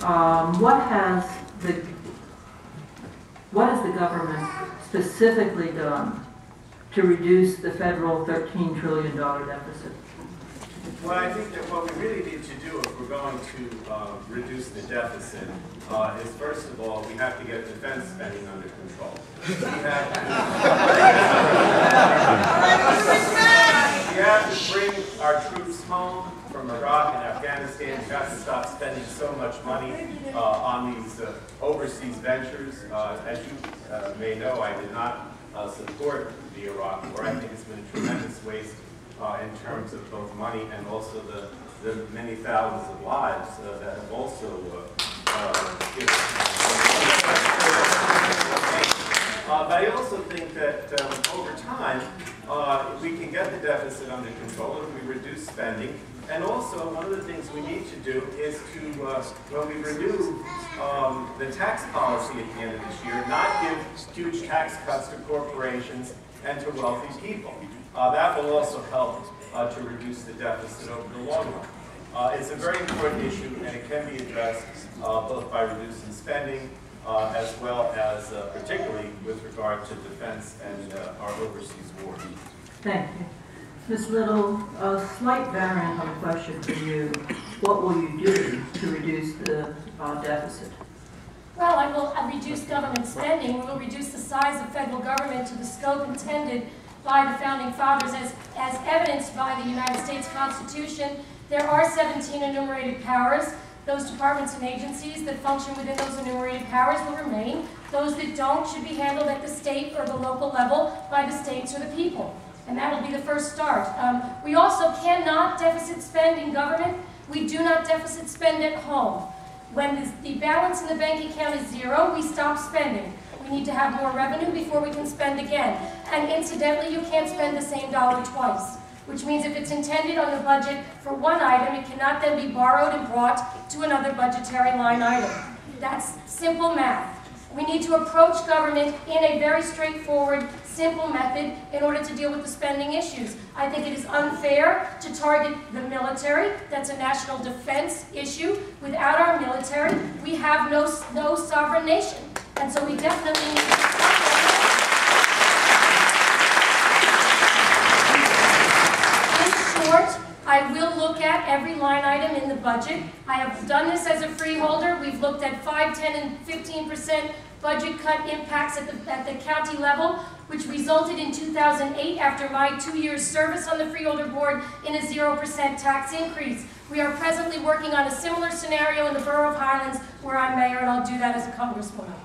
what has the government specifically done to reduce the federal $13 trillion deficit? Well, I think that what we really need to do if we're going to reduce the deficit is, first of all, we have to get defense spending under control. We have to bring our troops home from Iraq and Afghanistan. We have to stop spending so much money on these overseas ventures. As you may know, I did not support the Iraq War. I think it's been a tremendous waste in terms of both money and also the many thousands of lives that have also given. But I also think that over time, we can get the deficit under control if we reduce spending. And also, one of the things we need to do is to, when we renew the tax policy at the end of this year, not give huge tax cuts to corporations and to wealthy people. That will also help to reduce the deficit over the long run. It's a very important issue, and it can be addressed both by reducing spending as well as particularly with regard to defense and our overseas wars. Thank you. Ms. Little, a slight variant of a question for you. What will you do to reduce the deficit? Well, I will reduce government spending. We will reduce the size of federal government to the scope intended by the Founding Fathers as evidenced by the United States Constitution. There are 17 enumerated powers. Those departments and agencies that function within those enumerated powers will remain. Those that don't should be handled at the state or the local level by the states or the people. And that will be the first start. We also cannot deficit spend in government. We do not deficit spend at home. When the balance in the bank account is zero, we stop spending. We need to have more revenue before we can spend again. And incidentally, you can't spend the same dollar twice, which means if it's intended on the budget for one item, it cannot then be borrowed and brought to another budgetary line item. That's simple math. We need to approach government in a very straightforward, simple method in order to deal with the spending issues. I think it is unfair to target the military. That's a national defense issue. Without our military, we have no sovereign nation. And so we definitely need to in short, I will look at every line item in the budget. I have done this as a freeholder. We've looked at 5, 10, and 15% budget cut impacts at the county level, which resulted in 2008, after my 2 years service on the freeholder board, in a 0% tax increase. We are presently working on a similar scenario in the borough of Highlands, where I'm mayor, and I'll do that as a congresswoman.